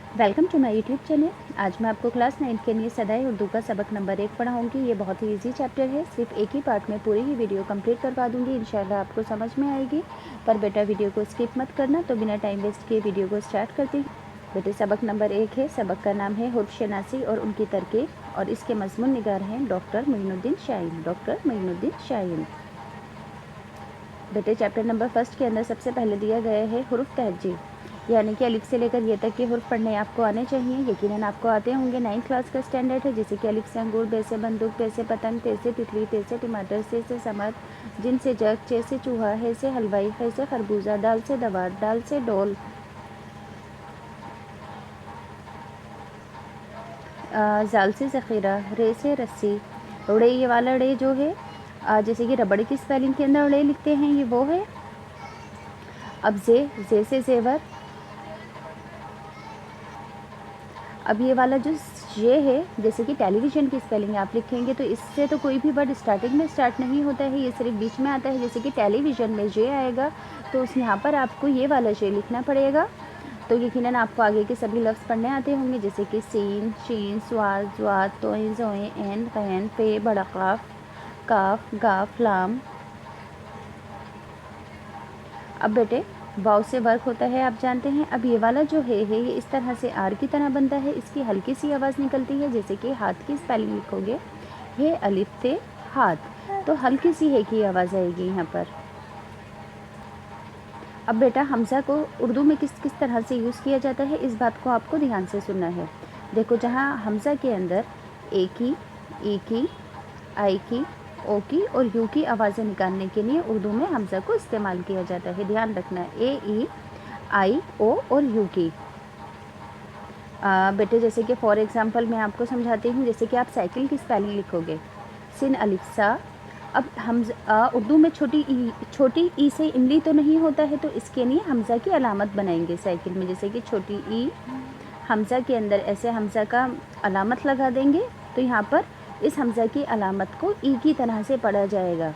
Welcome to my YouTube channel. आज मैं आपको क्लास 9 के लिए सदाई उर्दू का सबक नंबर 1 पढ़ाऊंगी। ये बहुत ही इजी चैप्टर है, सिर्फ एक ही पार्ट में पूरी ही वीडियो कंप्लीट करवा दूंगी। इंशाल्लाह आपको समझ में आएगी। पर बेटा वीडियो को स्किप मत करना। तो बिना टाइम वेस्ट किए वीडियो को स्टार्ट करती हूँ। बेटे सबक नंबर 1 है। सबक का नाम है हुर्फ शनासी और उनकी तरकीब, और इसके मजमून निगार हैं डॉक्टर मोइनुद्दीन शाहीन। डॉक्टर मोइनुद्दीन शाहीन। बेटे चैप्टर नंबर 1 के अंदर सबसे पहले दिया गया है हुर्फ तहज्जी, यानी कि अलिफ से लेकर ये तक के हुर्फ पढ़ने आपको आने चाहिए। यकीनन आपको आते होंगे। 9th क्लास का स्टैंडर्ड है। जैसे कि अलिफ से अंगूर, बे से बंदूक, पे से पतंग, ते से तितली, ते से टमाटर, से समत, जिन से जग, चे से चूहा, है से हलवाई, है से खरबूजा, दाल से दवा, डाल से डोल, जाल से ज़ख़ीरा, रे से रस्सी, ड़े ये वाला ड़े जो है जैसे कि रबड़ की स्पेलिंग के अंदर ड़े लिखते हैं, ये वो है। अब जे से ज़ेवर। अब ये वाला जो ये है, जैसे कि टेलीविज़न की स्पेलिंग आप लिखेंगे तो इससे तो कोई भी वर्ड स्टार्टिंग में स्टार्ट नहीं होता है, ये सिर्फ बीच में आता है। जैसे कि टेलीविज़न में जे आएगा तो उस यहाँ पर आपको ये वाला जे लिखना पड़ेगा। तो यकीनन आपको आगे के सभी लफ्ज़ पढ़ने आते होंगे, जैसे कि सीन, शीन, स्वाद, ज्वाद, तोइन, जोएं, एन, गैन, पे, बड़ा काफ, गाफ, लाम। अब बेटे वाव से वर्क होता है, आप जानते हैं। अब ये वाला जो है ये इस तरह से आर की तरह बनता है। इसकी हल्की सी आवाज़ निकलती है। जैसे कि हाथ की स्पेलिंग लिखोगे, हे अलिफ ते हाथ, तो हल्की सी है की आवाज़ आएगी यहाँ पर। अब बेटा हमज़ा को उर्दू में किस किस तरह से यूज़ किया जाता है, इस बात को आपको ध्यान से सुनना है। देखो, जहाँ हमज़ा के अंदर ए की, ई की, आई की, ओ की और यू की आवाज़ें निकालने के लिए उर्दू में हमज़ा को इस्तेमाल किया जाता है। ध्यान रखना, ए, ई, आई, ओ और यू की। बेटे जैसे कि फॉर एग्ज़ाम्पल मैं आपको समझाती हूँ। जैसे कि आप साइकिल की स्पेलिंग लिखोगे, सिन अलिफ सा। अब हम उर्दू में छोटी ई से इमली तो नहीं होता है, तो इसके लिए हमज़ा की अलामत बनाएंगे साइकिल में। जैसे कि छोटी ई, हमज़ा के अंदर ऐसे हमज़ा का अलामत लगा देंगे, तो यहाँ पर इस हमज़ा की अलामत को ई की तरह से पढ़ा जाएगा,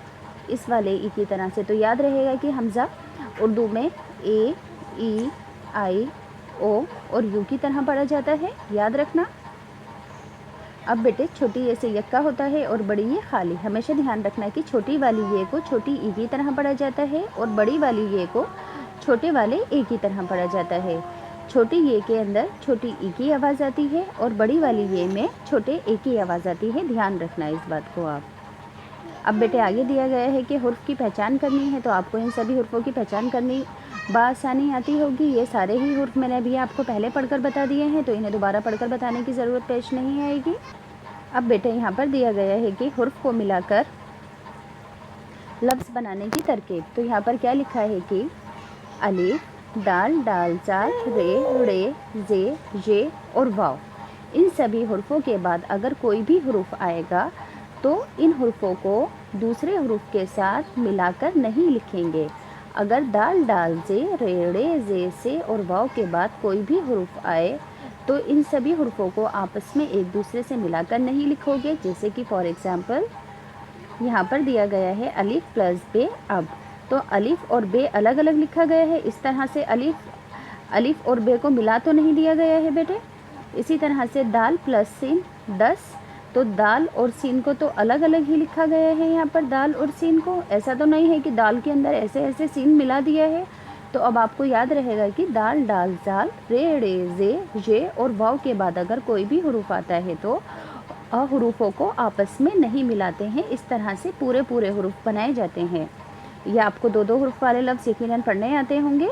इस वाले ई की तरह से। तो याद रहेगा कि हमज़ा उर्दू में ए, ई, आई, ओ और यू की तरह पढ़ा जाता है, याद रखना। अब बेटे छोटी ए से यक्का होता है और बड़ी ये खाली। हमेशा ध्यान रखना कि छोटी वाली ये को छोटी ई की तरह पढ़ा जाता है और बड़ी वाली ये को छोटे वाले ए की तरह पढ़ा जाता है। छोटी ये के अंदर छोटी ई की आवाज़ आती है और बड़ी वाली ये में छोटे ए की आवाज़ आती है। ध्यान रखना इस बात को आप। अब बेटे आगे दिया गया है कि हुर्फ की पहचान करनी है, तो आपको इन सभी हुर्फों की पहचान करनी बआसानी आती होगी। ये सारे ही हुर्फ मैंने अभी आपको पहले पढ़कर बता दिए हैं, तो इन्हें दोबारा पढ़कर बताने की ज़रूरत पेश नहीं आएगी। अब बेटे यहाँ पर दिया गया है कि हुर्फ को मिलाकर लफ्ज़ बनाने की तरकीब। तो यहाँ पर क्या लिखा है कि अलिफ, दाल, डाल, जाल, रे, ड़े, जे, ये और वाव, इन सभी हुर्फों के बाद अगर कोई भी हुर्फ आएगा तो इन हुर्फों को दूसरे हुर्फ के साथ मिलाकर नहीं लिखेंगे। अगर दाल, डाल, जे, रे, ड़े, जे, से और वाव के बाद कोई भी हुर्फ आए तो इन सभी हुर्फों को आपस में एक दूसरे से मिलाकर नहीं लिखोगे। जैसे कि फॉर एग्ज़ाम्पल यहाँ पर दिया गया है अलिफ प्लस बे। अब तो अलिफ और बे अलग अलग लिखा गया है। इस तरह से अलिफ और बे को मिला तो नहीं दिया गया है बेटे। इसी तरह से दाल प्लस सीन 10, तो दाल और सीन को तो अलग अलग ही लिखा गया है। यहाँ पर दाल और सीन को ऐसा तो नहीं है कि दाल के अंदर ऐसे ऐसे सीन मिला दिया है। तो अब आपको याद रहेगा कि दाल, डाल, जाल, रे, ड़े, जे, ये और वाव के बाद अगर कोई भी हुरूफ आता है तो हुरूफों को आपस में नहीं मिलाते हैं। इस तरह से पूरे पूरे हुरूफ बनाए जाते हैं। ये आपको दो दो हुरूफ वाले लफ्ज़ यकीनन पढ़ने आते होंगे।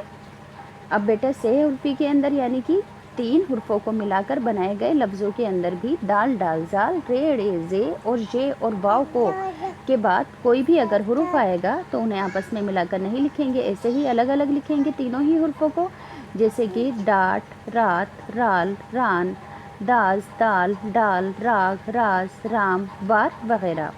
अब बेटा से हुर्फी के अंदर यानी कि 3 हुर्फों को मिलाकर बनाए गए लफ्ज़ों के अंदर भी दाल, डाल, जाल, रे, ड़े, जे और ये और वाव को के बाद कोई भी अगर हुरूफ आएगा तो उन्हें आपस में मिलाकर नहीं लिखेंगे, ऐसे ही अलग अलग लिखेंगे तीनों ही हुर्फों को। जैसे कि डाट, रात, राल, रान, दाज, दाल, डाल, राग, राज, राम, वार वगैरह।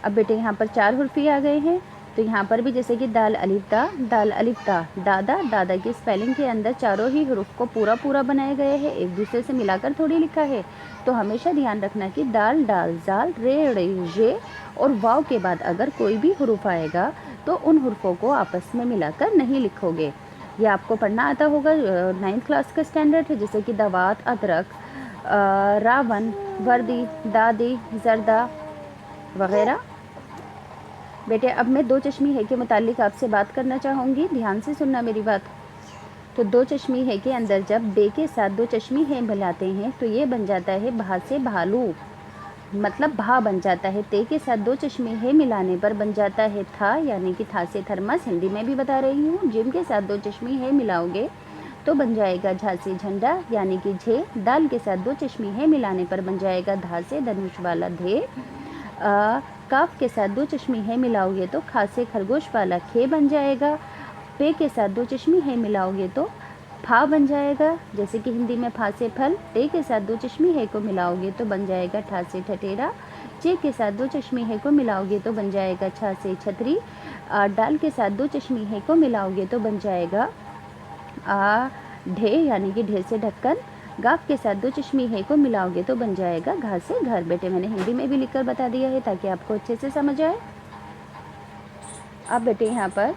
अब बेटे यहाँ पर 4 हुर्फी आ गए हैं। तो यहाँ पर भी जैसे कि दाल अलिफ दा, दाल अलिफ दा, दादा, दादा की स्पेलिंग के अंदर चारों ही हुरूफ को पूरा पूरा बनाया गया है, एक दूसरे से मिलाकर थोड़ी लिखा है। तो हमेशा ध्यान रखना कि दाल, डाल, जाल, रे, ड़े, ये और वाव के बाद अगर कोई भी हुरूफ आएगा तो उन हुर्फों को आपस में मिलाकर नहीं लिखोगे। ये आपको पढ़ना आता होगा, 9th क्लास का स्टैंडर्ड है, जैसे कि दवात, अदरक, रावन, वर्दी, दादी, जर्दा वगैरह। बेटे अब मैं दो चश्मी है के मुतालिक आपसे बात करना चाहूँगी, ध्यान से सुनना मेरी बात। तो दो चश्मी है के अंदर जब बे के साथ दो चश्मी है मिलाते हैं तो ये बन जाता है भा से भालू, मतलब भा बन जाता है। ते के साथ दो चश्मे है मिलाने पर बन जाता है था, यानी कि था से थर्मस, हिंदी में भी बता रही हूँ। जिम के साथ दो चश्मी है मिलाओगे तो बन जाएगा झा से झंडा, यानी कि झे। दाल के साथ दो चश्मी है मिलाने पर बन जाएगा धा से धनुष वाला धे। काफ के साथ दो चश्मी है मिलाओगे तो खा से खरगोश वाला खे बन जाएगा। पे के साथ दो चश्मी है मिलाओगे तो फा बन जाएगा, जैसे कि हिंदी में फा से फल। टे के साथ दो चश्मी है को मिलाओगे तो बन जाएगा ठा से ठठेरा। चे के साथ दो चश्मी है को मिलाओगे तो बन जाएगा छा से छतरी। डाल के साथ दो चश्मी है को मिलाओगे तो बन जाएगा ढे, यानी कि ढे से ढक्कन। गाफ के साथ दो चश्मी है को मिलाओगे तो बन जाएगा घा से घर। बेटे मैंने हिंदी में भी लिखकर बता दिया है ताकि आपको अच्छे से समझ आए। अब बेटे यहाँ पर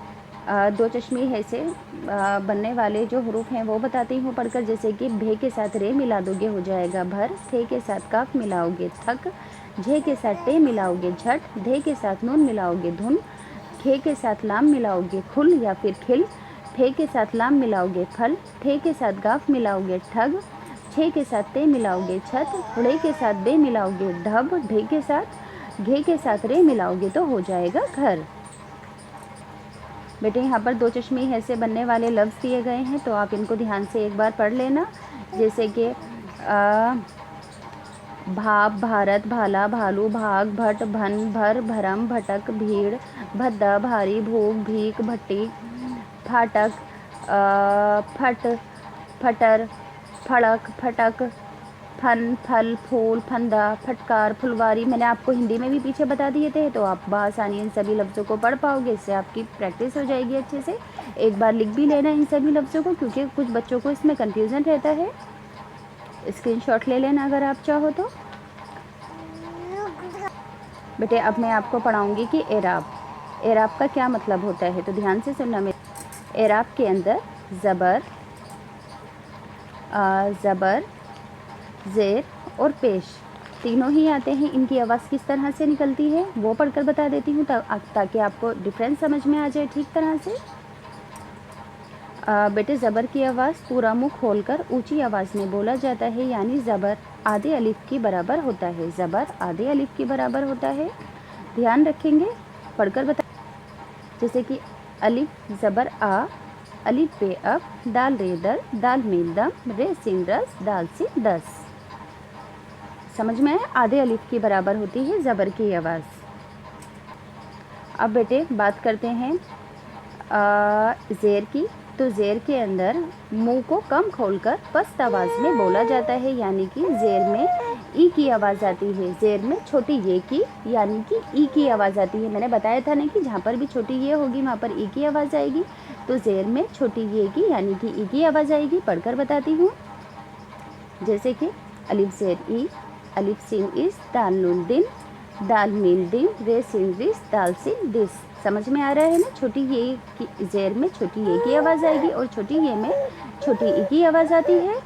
दो चश्मी है से बनने वाले जो हरूफ हैं वो बताती हूँ पढ़कर, जैसे कि भे के साथ रे मिला दोगे हो जाएगा भर। थे के साथ काफ मिलाओगे थक। झे के साथ टे मिलाओगे झट। धे के साथ नून मिलाओगे धुन। खे के साथ लाम मिलाओगे खुल या फिर खिल। फे के साथ लाम मिलाओगे फल। ठे के साथ गाफ मिलाओगे ठग। छे के साथ ते मिलाओगे छत। ड़े के साथ बे मिलाओगे ढब। ढे के साथ घे के साथ रे मिलाओगे तो हो जाएगा घर। बेटे यहाँ पर दो चश्मी है से बनने वाले लफ्ज़ दिए गए हैं, तो आप इनको ध्यान से एक बार पढ़ लेना, जैसे कि भाप, भारत, भाला, भालू, भाग, भट, भन, भर, भरम, भटक, भीड़, भद्दा, भारी, भूख, भीख, भट्टी, फाटक, फट, फटर, फड़क, फटक, फन, फल, फूल, फंदा, फटकार, फुलवारी। मैंने आपको हिंदी में भी पीछे बता दिए थे, तो आप बआसानी इन सभी लफ्ज़ों को पढ़ पाओगे, इससे आपकी प्रैक्टिस हो जाएगी अच्छे से। एक बार लिख भी लेना इन सभी लफ्ज़ों को, क्योंकि कुछ बच्चों को इसमें कन्फ्यूज़न रहता है। स्क्रीनशॉट ले लेना अगर आप चाहो तो। बेटे अब मैं आपको पढ़ाऊँगी कि एराब, एराब का क्या मतलब होता है, तो ध्यान से सुनना। मेरे एराब के अंदर ज़बर, ज़बर, ज़ेर और पेश तीनों ही आते हैं। इनकी आवाज़ किस तरह से निकलती है वो पढ़कर बता देती हूँ, ताकि आपको डिफरेंस समझ में आ जाए ठीक तरह से। बेटे ज़बर की आवाज़ पूरा मुँह खोलकर ऊंची आवाज़ में बोला जाता है, यानी ज़बर आधे अलिफ की बराबर होता है। ज़बर आधे अलिफ की बराबर होता है, ध्यान रखेंगे, पढ़कर बता। जैसे कि अलिफ ज़बर आ, अलिफ पे अब, दाल रे दर, दाल मीम दम, रे सिन रस, दाल सिन दस। समझ में आए, आधे अलिफ की बराबर होती है ज़बर की आवाज़। अब बेटे बात करते हैं ज़ेर की, तो ज़ेर के अंदर मुंह को कम खोलकर पस्त आवाज़ में बोला जाता है, यानी कि ज़ेर में ई की आवाज़ आती है। ज़ेर में छोटी ये की, यानी कि ई की आवाज़ आती है। मैंने बताया था ना कि जहाँ पर भी छोटी ये होगी वहाँ पर ई की आवाज़ आएगी, तो ज़ेर में छोटी ये की यानी कि ई की आवाज़ आएगी। पढ़कर बताती हूँ, जैसे कि अलिफ ज़ेर ई, अलिफ सिन इस, दाल नून दिन, दाल मीम दिन, रे सिन रिस, दाल सिन दिस। समझ में आ रहा है ना, छोटी ये की ज़ेर में छोटी ये की आवाज़ आएगी और छोटी ये में छोटी ई की आवाज़ आती है।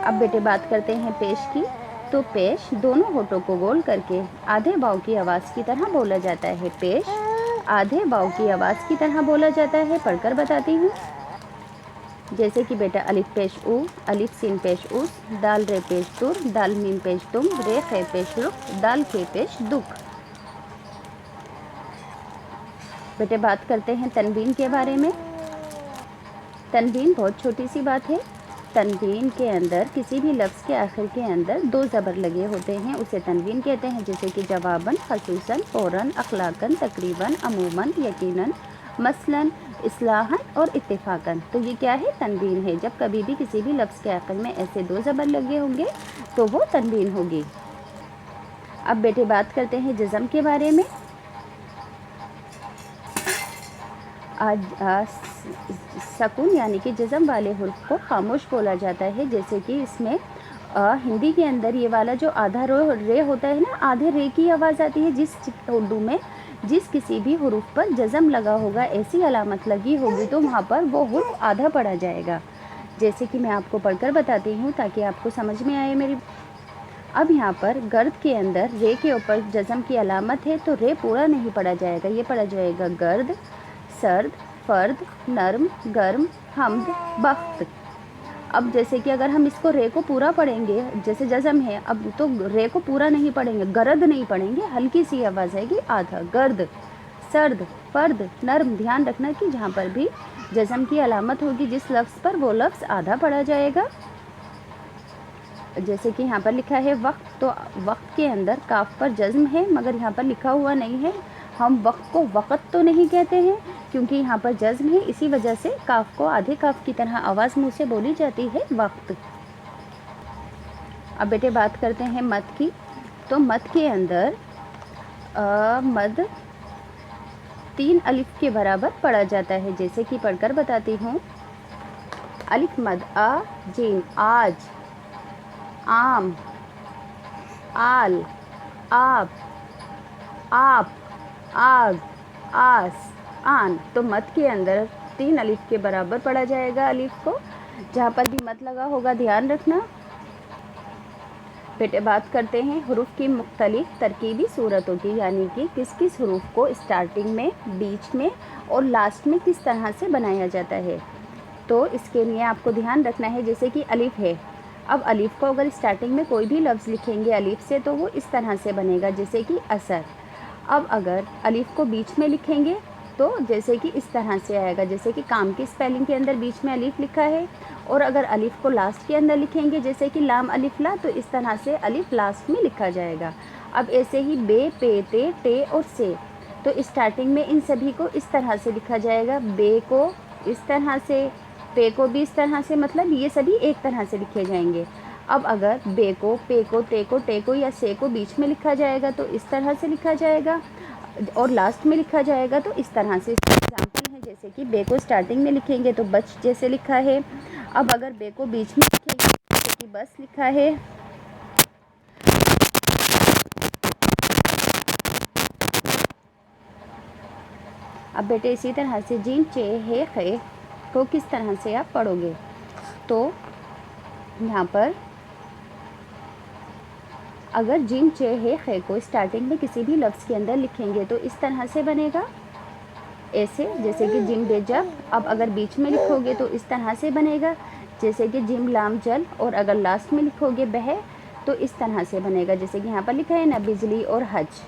अब बेटे बात करते हैं पेश की, तो पेश दोनों होठों को गोल करके आधे बाव की आवाज़ की तरह बोला जाता है। पेश आधे बाव की आवाज़ की तरह बोला जाता है। पढ़कर बताती हूँ, जैसे कि बेटा अलिफ पेश उ, अलिफ सिन पेश उस, दाल रे पेश तुर, दाल मीम पेश तुम, रे खे पेश रुख, दाल खे पेश दुख। बेटे बात करते हैं तनवीन के बारे में। तनवीन बहुत छोटी सी बात है। तनवीन के अंदर किसी भी लफ्ज़ के आखिर के अंदर दो ज़बर लगे होते हैं, उसे तनवीन कहते हैं। जैसे कि जवाबन, खसूसन, फ़ौरन, अखलाकन, तकरीबन, अमूमन, यकीनन, मसलन, इस्लाहन और इत्तेफाकन। तो ये क्या है, तनवीन है। जब कभी भी किसी भी लफ्ज़ के आखिर में ऐसे दो ज़बर लगे होंगे तो वो तनवीन होगी। अब बेटे बात करते हैं जज़म के बारे में। सकून यानी कि जज़म वाले हुर्फ को खामोश बोला जाता है। जैसे कि इसमें हिंदी के अंदर ये वाला जो आधा रे होता है ना, आधे रे की आवाज़ आती है। जिस उर्दू में जिस किसी भी हुरूफ पर जज़म लगा होगा, ऐसी अलामत लगी होगी, तो वहाँ पर वो हुर्फ आधा पढ़ा जाएगा। जैसे कि मैं आपको पढ़कर बताती हूँ ताकि आपको समझ में आए मेरी। अब यहाँ पर गर्द के अंदर रे के ऊपर जज़म की अलामत है, तो रे पूरा नहीं पढ़ा जाएगा, ये पढ़ा जाएगा गर्द, सर्द, फ़र्द, नर्म, गर्म, हम्द, बख्त। अब जैसे कि अगर हम इसको रे को पूरा पढ़ेंगे, जैसे जज़म है, अब तो रे को पूरा नहीं पढ़ेंगे, गरद नहीं पढ़ेंगे, हल्की सी आवाज़ आएगी, आधा। गर्द, सर्द, फ़र्द, नर्म। ध्यान रखना कि जहाँ पर भी जज़म की अलामत होगी जिस लफ्ज़ पर, वो लफ्ज़ आधा पढ़ा जाएगा। जैसे कि यहाँ पर लिखा है वक्त, तो वक्त के अंदर काफ पर जज़्म है, मगर यहाँ पर लिखा हुआ नहीं है। हम वक्त को वक़्त तो नहीं कहते हैं क्योंकि यहाँ पर जज़्म है, इसी वजह से काफ को आधे काफ की तरह आवाज़ मुँह से बोली जाती है, वक्त। अब बेटे बात करते हैं मद की। तो मद के अंदर मद 3 अलिफ के बराबर पढ़ा जाता है, जैसे कि पढ़कर बताती हूँ। अलिफ मद आ, जीम, आज, आम, आल, आप, आग, आस, आन। तो मद के अंदर 3 अलिफ के बराबर पढ़ा जाएगा अलिफ को, जहाँ पर भी मद लगा होगा ध्यान रखना। बेटे बात करते हैं हुरूफ की मुख्तलिफ तरकीबी सूरतों की, यानी कि किस किस हुरूफ को स्टार्टिंग में, बीच में और लास्ट में किस तरह से बनाया जाता है। तो इसके लिए आपको ध्यान रखना है, जैसे कि अलिफ है। अब अलिफ को अगर स्टार्टिंग में कोई भी लफ्ज़ लिखेंगे अलिफ से, तो वो इस तरह से बनेगा, जैसे कि असर। अब अगर अलिफ को बीच में लिखेंगे तो जैसे कि इस तरह से आएगा, जैसे कि काम की स्पेलिंग के अंदर बीच में अलिफ लिखा है। और अगर अलिफ को लास्ट के अंदर लिखेंगे, जैसे कि लाम अलिफ ला, तो इस तरह से अलिफ लास्ट में लिखा जाएगा। अब ऐसे ही बे, पे, ते, टे और से, तो स्टार्टिंग में इन सभी को इस तरह से लिखा जाएगा। बे को इस तरह से, पे को भी इस तरह से, मतलब ये सभी एक तरह से लिखे जाएंगे। अब अगर बे को, पे को, ते को, टे को या से को बीच में लिखा जाएगा तो इस तरह से लिखा जाएगा, और लास्ट में लिखा जाएगा तो इस तरह से। इसका एग्जाम्पल है, जैसे कि बे को स्टार्टिंग में लिखेंगे तो बच जैसे लिखा है। अब अगर बे को बीच में लिखेंगे जैसे कि बस लिखा है। अब बेटे इसी तरह से जीम, चे, हे, खे को किस तरह से आप पढ़ोगे। तो यहाँ पर अगर जीम, चे, हे, खे को स्टार्टिंग में किसी भी लफ्ज़ के अंदर लिखेंगे तो इस तरह से बनेगा, ऐसे, जैसे कि जिम, बेजब। अब अगर बीच में लिखोगे तो इस तरह से बनेगा, जैसे कि जिम, लाम, जल। और अगर लास्ट में लिखोगे बह, तो इस तरह से बनेगा, जैसे कि यहाँ पर लिखा है ना, बिजली और हज।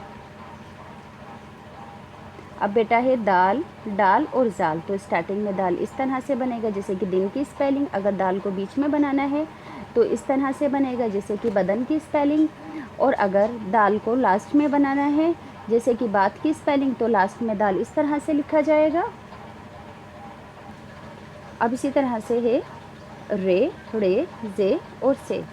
अब बेटा है दाल, डाल और जाल। तो स्टार्टिंग में दाल इस तरह से बनेगा, जैसे कि दिन की स्पेलिंग। अगर दाल को बीच में बनाना है तो इस तरह से बनेगा, जैसे कि बदन की स्पेलिंग। और अगर दाल को लास्ट में बनाना है, जैसे कि बात की स्पेलिंग, तो लास्ट में दाल इस तरह से लिखा जाएगा। अब इसी तरह से है रे, रे, जे और से।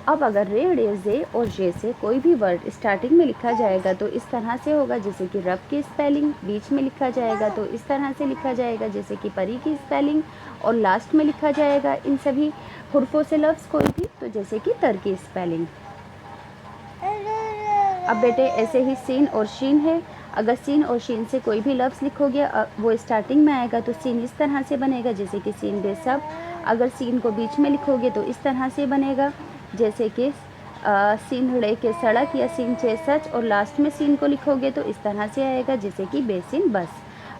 अब अगर रे, रे, जे और जे से कोई भी वर्ड स्टार्टिंग में लिखा जाएगा तो इस तरह से होगा, जैसे कि रब की स्पेलिंग बीच में लिखा जाएगा तो इस तरह से लिखा जाएगा, जैसे कि परी की स्पेलिंग। और लास्ट में लिखा जाएगा इन सभी हुर्फों से लफ्ज़ कोई भी, तो जैसे कि तर की स्पेलिंग। अब बेटे ऐसे ही सीन और शीन है। अगर सीन और शीन से कोई भी लफ्ज़ लिखोगे वो स्टार्टिंग में आएगा तो सीन इस तरह से बनेगा, जैसे कि सीन बे सब। अगर सीन को बीच में लिखोगे तो इस तरह से बनेगा, जैसे कि सीन ड़े के सड़क या सीन छे सच। और लास्ट में सीन को लिखोगे तो इस तरह से आएगा, जैसे कि बेसिन बस।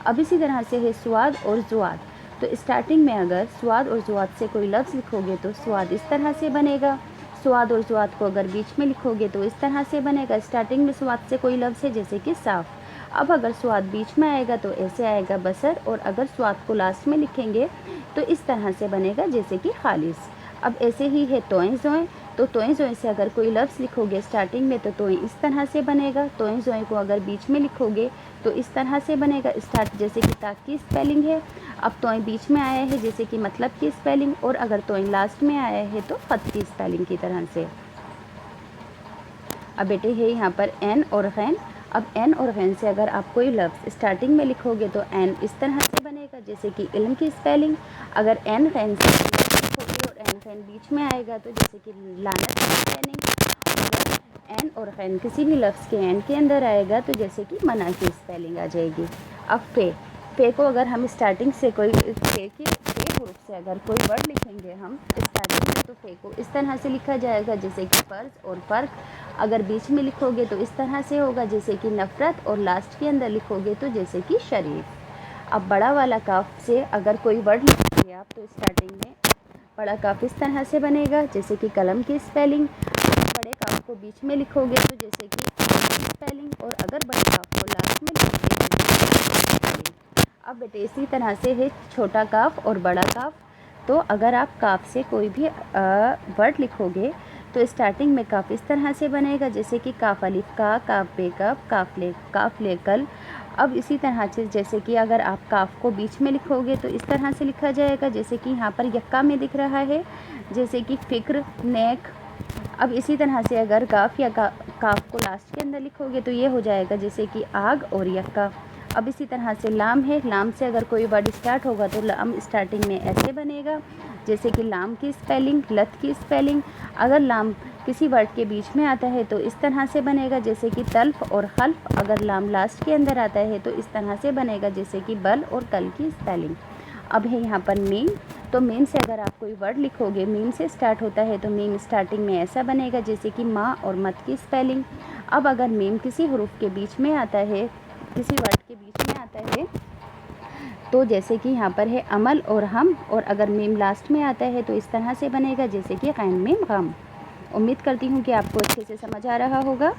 अब इसी तरह से है स्वाद और जुआद। तो स्टार्टिंग में अगर स्वाद और जुआद से कोई लफ्ज़ लिखोगे तो स्वाद इस तरह से बनेगा। स्वाद और जुआद को अगर बीच में लिखोगे तो इस तरह से बनेगा। स्टार्टिंग में स्वाद से कोई लफ्ज़ है, जैसे कि साफ़। अब अगर स्वाद बीच में आएगा तो ऐसे आएगा बसर। और अगर स्वाद को लास्ट में लिखेंगे तो इस तरह से बनेगा, जैसे कि खालिस। अब ऐसे ही है तोएं जोएं। तो तोएं जोएं से अगर कोई लफ्ज़ लिखोगे स्टार्टिंग में तो तोएं इस तरह से बनेगा। तोएं जोएं को अगर बीच में लिखोगे तो इस तरह से बनेगा, स्टार्ट, जैसे कि ताक की स्पेलिंग है। अब तोएं बीच में आया है, जैसे कि मतलब की स्पेलिंग। और अगर तोएं लास्ट में आया है तो ख़त की स्पेलिंग की तरह से। अब बेटे है यहाँ पर एन और गैन। अब एन और गैन से अगर आप कोई लफ्ज़ स्टार्टिंग में लिखोगे तो एन इस तरह से बनेगा, जैसे कि इल्म की स्पेलिंग। अगर एन गैन से लिखोगे और एन गैन बीच में आएगा तो जैसे कि लानत की स्पेलिंग। एन और गैन किसी भी लफ्ज़ के एन के अंदर आएगा तो जैसे कि मना की स्पेलिंग आ जाएगी। अब फे को अगर हम स्टार्टिंग से कोई फे ग्रुप से अगर कोई वर्ड लिखेंगे हम स्टार्टिंग में, तो फे को इस तरह से लिखा जाएगा जैसे कि फ़र्ज और फ़र्क। अगर बीच में लिखोगे तो इस तरह से होगा जैसे कि नफ़रत, और लास्ट के अंदर लिखोगे तो जैसे कि शरीफ। अब बड़ा वाला काफ से अगर कोई वर्ड लिखेंगे आप तो स्टार्टिंग में बड़ा काफ इस तरह से बनेगा जैसे कि कलम की स्पेलिंग। बड़े काफ को बीच में लिखोगे तो जैसे कि स्पेलिंग, और अगर बड़े काफ को लास्ट में लिखोगे तो स्पेलिंग। अब बेटे इसी तरह से है छोटा काफ और बड़ा काफ। तो अगर आप काफ से कोई भी वर्ड लिखोगे तो स्टार्टिंग में काफ इस तरह से बनेगा जैसे कि काफ अलिफ का, काफ बे कफ, काफ ले कल। अब इसी तरह से जैसे कि अगर आप काफ को बीच में लिखोगे तो इस तरह से लिखा जाएगा जैसे कि यहाँ पर यक्का में दिख रहा है जैसे कि फ़िक्र, नेक। अब इसी तरह से अगर काफ या काफ को लास्ट के अंदर लिखोगे तो ये हो जाएगा जैसे कि आग और यक्का। अब इसी तरह से लाम है, लाम से अगर कोई वर्ड स्टार्ट होगा तो लाम स्टार्टिंग में ऐसे बनेगा जैसे कि लाम की स्पेलिंग, लत की स्पेलिंग। अगर लाम किसी वर्ड के बीच में आता है तो इस तरह से बनेगा जैसे कि तल्फ और खल्फ। अगर लाम लास्ट के अंदर आता है तो इस तरह से बनेगा जैसे कि बल और कल की स्पेलिंग। अब है यहाँ पर मीम। तो मीम से अगर आप कोई वर्ड लिखोगे, मीम से स्टार्ट होता है तो मीम स्टार्टिंग में ऐसा बनेगा जैसे कि माँ और मत की स्पेलिंग। अब अगर मीम किसी हरूफ के बीच में आता है, किसी वर्ड के बीच में आता है तो जैसे कि यहाँ पर है अमल और हम, और अगर मीम लास्ट में आता है तो इस तरह से बनेगा जैसे कि गैन मीम गम। उम्मीद करती हूँ कि आपको अच्छे से समझ आ रहा होगा। अब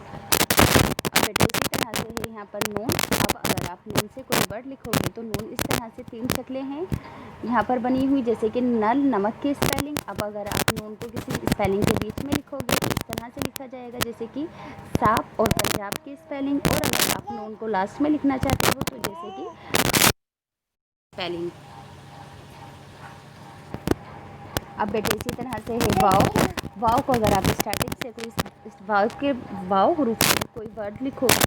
बेटा इसी तरह से है यहाँ पर नून। अब अगर आप नून से कोई वर्ड लिखोगे तो नून इस तरह से 3 शक्लें हैं यहाँ पर बनी हुई जैसे कि नल, नमक की स्पेलिंग। अब अगर आप नून को किसी स्पेलिंग के बीच में लिखोगे तो इस तरह से लिखा जाएगा जैसे कि सांप और पंजाब की स्पेलिंग। और अगर आप नून को लास्ट में लिखना चाहते हो तो जैसे कि स्पेलिंग। अब बेटे इसी तरह से है वाव। वाव को अगर आप स्टार्टिंग से कोई वाव हरूफ में कोई वर्ड लिखोगे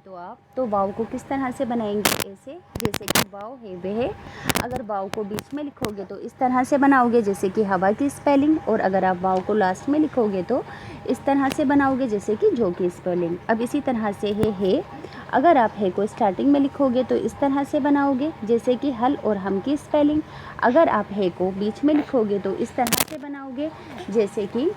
तो वाव को किस तरह से बनाएंगे ऐसे जैसे कि वाव है वह। अगर वाव को बीच में लिखोगे तो इस तरह से बनाओगे जैसे कि हवा की स्पेलिंग, और अगर आप वाव को लास्ट में लिखोगे तो इस तरह से बनाओगे जैसे कि जो की स्पेलिंग। अब इसी तरह से है। अगर आप है को स्टार्टिंग में लिखोगे तो इस तरह से बनाओगे जैसे कि हल और हम की स्पेलिंग। अगर आप है को बीच में लिखोगे तो इस तरह से बनाओगे जैसे कि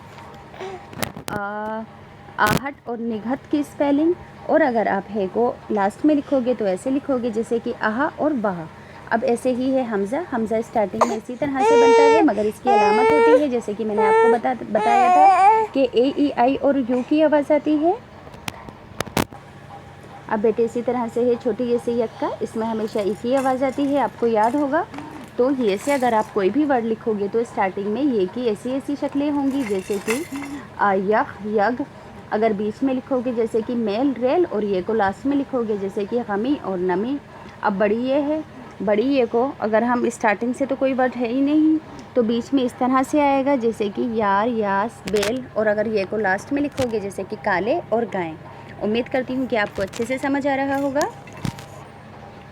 आहट और निघत की स्पेलिंग। और अगर आप है को लास्ट में लिखोगे तो ऐसे लिखोगे जैसे कि आहा और बाहा। अब ऐसे ही है हमज़ा। हमज़ा स्टार्टिंग में इसी तरह से बनता है मगर इसकी अलामत होती है जैसे कि मैंने आपको बताया था कि ए ई आई और यू की आवाज़ आती है। अब बेटे इसी तरह से है छोटी ये से यक्का, इसमें हमेशा एक ही आवाज़ आती है, आपको याद होगा। तो ये से अगर आप कोई भी वर्ड लिखोगे तो स्टार्टिंग में ये की ऐसी शक्लें होंगी जैसे कि यख, यग। अगर बीच में लिखोगे जैसे कि मेल, रेल, और ये को लास्ट में लिखोगे जैसे कि गमी और नमी। अब बड़ी ये है। बड़ी ये को अगर हम स्टार्टिंग से तो कोई वर्ड है ही नहीं तो बीच में इस तरह से आएगा जैसे कि यार, यास, बेल, और अगर ये को लास्ट में लिखोगे जैसे कि काले और गाय। उम्मीद करती हूँ कि आपको अच्छे से समझ आ रहा होगा।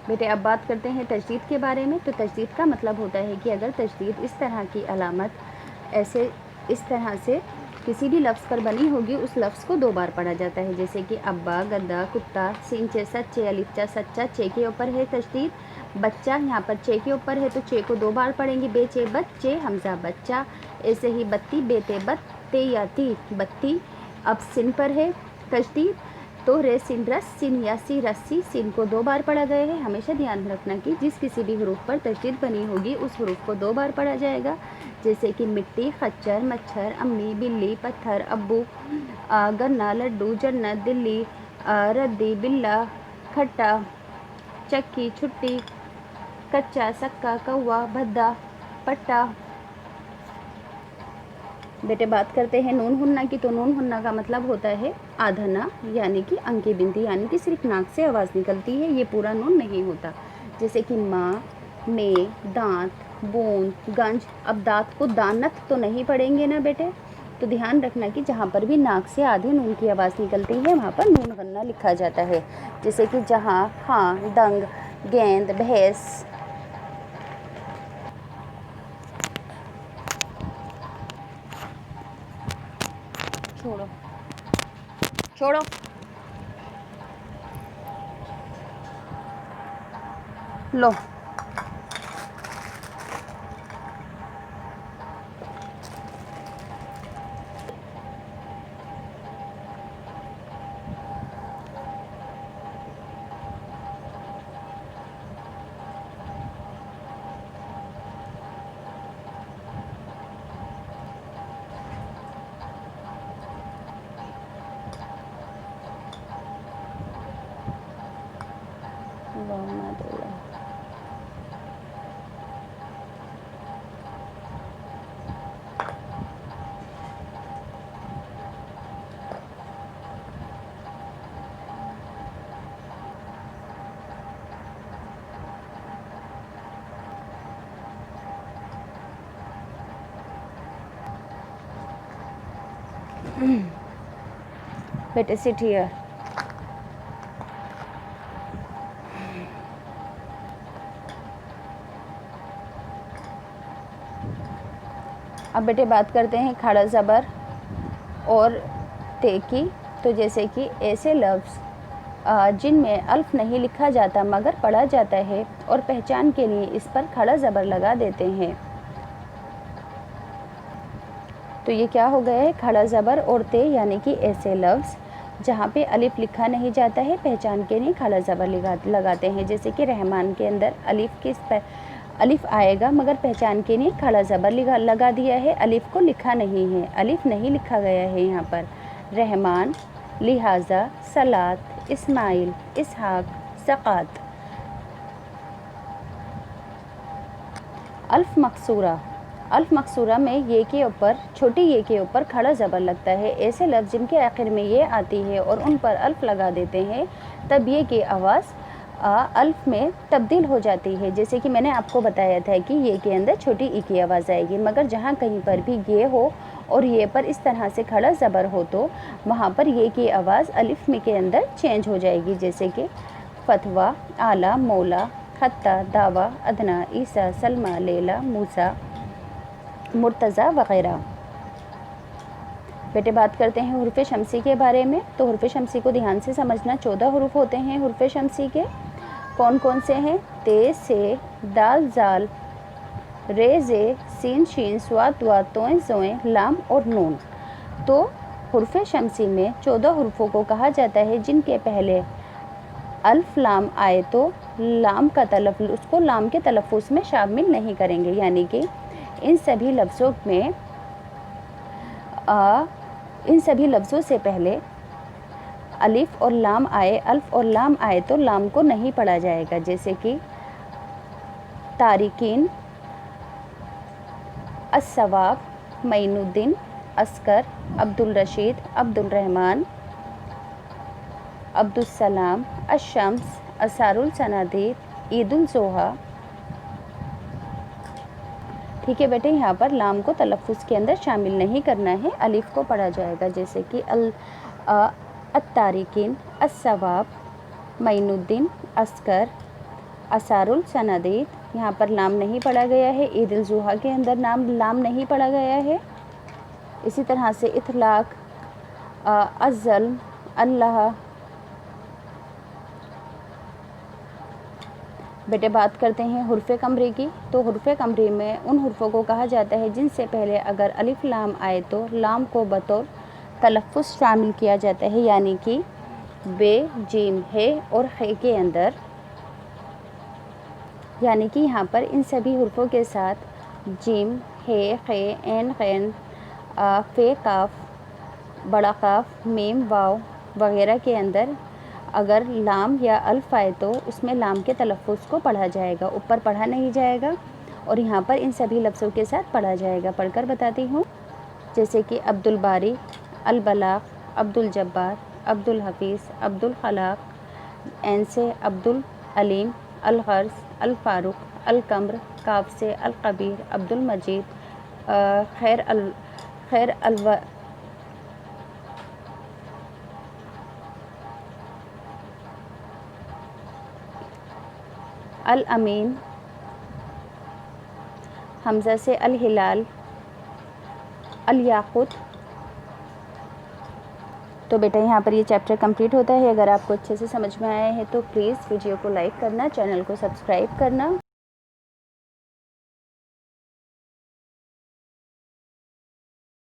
बेटे अब बात करते हैं तशदीद के बारे में। तो तशदीद का मतलब होता है कि अगर तशदीद इस तरह की अलामत ऐसे इस तरह से किसी भी लफ्ज़ पर बनी होगी उस लफ्ज़ को 2 बार पढ़ा जाता है जैसे कि अब्बा, गद्दा, कुत्ता, सीन चे सच्चे, अलिफ्चा सच्चा। चे के ऊपर है तशदीद। बच्चा यहाँ पर चे के ऊपर है तो चे को 2 बार पढ़ेंगे बेचे बच्चे, हमज़ा बच्चा। ऐसे ही बत्ती, बेते बत्ते या ती बत्ती। अब सिन पर है तशदीद तो रे सिन रस, सिन या सी रस्सी। सिन को 2 बार पढ़ा गया है। हमेशा ध्यान रखना कि जिस किसी भी हरूफ पर तशदीद बनी होगी उस हरूफ को 2 बार पढ़ा जाएगा जैसे कि मिट्टी, खच्चर, मच्छर, अम्मी, बिल्ली, पत्थर, अब्बू, गन्ना, लड्डू, जन्नत, दिल्ली, रद्दी, बिल्ला, खट्टा, चक्की, छुट्टी, कच्चा, सक्का, कौवा, भद्दा, पट्टा। बेटे बात करते हैं नून हुन्ना की। तो नून हुन्ना का मतलब होता है आधना यानी कि अंकी बिनती, यानी कि सिर्फ नाक से आवाज़ निकलती है, ये पूरा नून नहीं होता। जैसे कि माँ, में, दांत, बूंद, गंज। अब दांत को दानत तो नहीं पढ़ेंगे ना बेटे, तो ध्यान रखना कि जहाँ पर भी नाक से आधे नून की आवाज़ निकलती है वहाँ पर नून गन्ना लिखा जाता है। जैसे कि जहाँ, हाँ, दंग, गेंद, भैंस। छोड़ो। लो बेटे सिट हियर। अब बेटे बात करते हैं खड़ा ज़बर और ते की। तो जैसे कि ऐसे लफ्ज़ जिनमें अल्फ़ नहीं लिखा जाता मगर पढ़ा जाता है और पहचान के लिए इस पर खड़ा ज़बर लगा देते हैं। तो ये क्या हो गया है, खड़ा ज़बर और ते, यानी कि ऐसे लफ्ज़ जहाँ पे अलिफ लिखा नहीं जाता है, पहचान के लिए खड़ा ज़बर लगाते हैं। जैसे कि रहमान के अंदर अलिफ आएगा मगर पहचान के लिए खड़ा ज़बर लगा दिया है, अलिफ को लिखा नहीं है, अलिफ नहीं लिखा गया है यहाँ पर। रहमान, लिहाजा, सलात, इस्माइल, इसहाक, ज़कात। अल्फ मकसूरा, अल्फ मकसूरा में ये के ऊपर, छोटी ये के ऊपर खड़ा ज़बर लगता है। ऐसे लफ्ज़ जिनके आखिर में ये आती है और उन पर अल्फ लगा देते हैं, तब ये की आवाज़ अल्फ में तब्दील हो जाती है। जैसे कि मैंने आपको बताया था कि ये के अंदर छोटी ई की आवाज़ आएगी, मगर जहाँ कहीं पर भी ये हो और ये पर इस तरह से खड़ा ज़बर हो तो वहाँ पर ये की आवाज़ अलिफ में के अंदर चेंज हो जाएगी। जैसे कि फतवा, आला, मौला, खत्ता, दावा, अदना, ईसा, सलमा, लैला, मूसा, मुर्तज़ा वग़ैरह। बेटे बात करते हैं हुर्फ़ शमसी के बारे में। तो हुर्फ़ शमसी को ध्यान से समझना। 14 हुरूफ होते हैं हुर्फ़ शमसी के। कौन कौन से हैं? ते, से, दाल, जाल, रे, जे, सीन, शीन, स्वाद, वाद, तोएं, ज़ोएं, लाम और नून। तो हुर्फ़ शमसी में 14 हुरूफ़ों को कहा जाता है जिनके पहले अल्फ लाम आए तो लाम का तलफ़्फ़ुज़, उसको लाम के तलफ़्फ़ुज़ में शामिल नहीं करेंगे। यानी कि इन सभी लफ्ज़ों से पहले अलिफ और लाम आए, अल्फ और लाम आए तो लाम को नहीं पढ़ा जाएगा। जैसे कि तारिकीन, अस्सवाब, मईनुद्दीन, अस्कर, अब्दुल रशीद, अब्दुल रहमान, अब्दुस्सलाम, अशम्स, असारुल सनादीर, ईदुल ज़ोहा। ठीक है बेटे, यहाँ पर लाम को तलफ़्फ़ुज़ के अंदर शामिल नहीं करना है, अलिफ को पढ़ा जाएगा। जैसे कि अत्तारिकीन, अस्सवाब, मईनुद्दीन, अस्कर, असारुल सनादीर, यहाँ पर लाम नहीं पढ़ा गया है। ईदुल ज़ुहा के अंदर लाम नहीं पढ़ा गया है। इसी तरह से इतलाक, अज़्ज़ल्म, अल्लाह। बेटे बात करते हैं हुर्फ़ कमरी की। तो हुर्फ़ कमरी में उन हुर्फ़ों को कहा जाता है जिनसे पहले अगर अलिफ लाम आए तो लाम को बतौर तलफ़्फ़ुज़ शामिल किया जाता है। यानी कि बे, जीम, हे और खे के अंदर। यानी कि यहाँ पर इन सभी हुर्फ़ों के साथ जीम, हे, खे, एन, ग़ैन, फ़े, काफ, बड़ा काफ, मीम, वाव वग़ैरह के अंदर अगर लाम या अल्फ आए तो उसमें लाम के तलफ़्फ़ुज़ को पढ़ा जाएगा, ऊपर पढ़ा नहीं जाएगा। और यहाँ पर इन सभी लफ्ज़ों के साथ पढ़ा जाएगा। पढ़कर बताती हूँ। जैसे कि अब्दुल बारी, अल बलाग, अब्दुल जब्बार, अब्दुल हफ़ीज़, अब्दुल खलाक, एन से अब्दुल अलीम, अल ग़र्ज़, अल फ़ारूक, अल कम्र, काफ से अल कबीर, अब्दुल मजीद, खैर अल अमीन, हमज़ा से अल हिलाल, अल याक़ूत, तो बेटा यहाँ पर ये चैप्टर कंप्लीट होता है। अगर आपको अच्छे से समझ में आया है तो प्लीज़ वीडियो को लाइक करना, चैनल को सब्सक्राइब करना।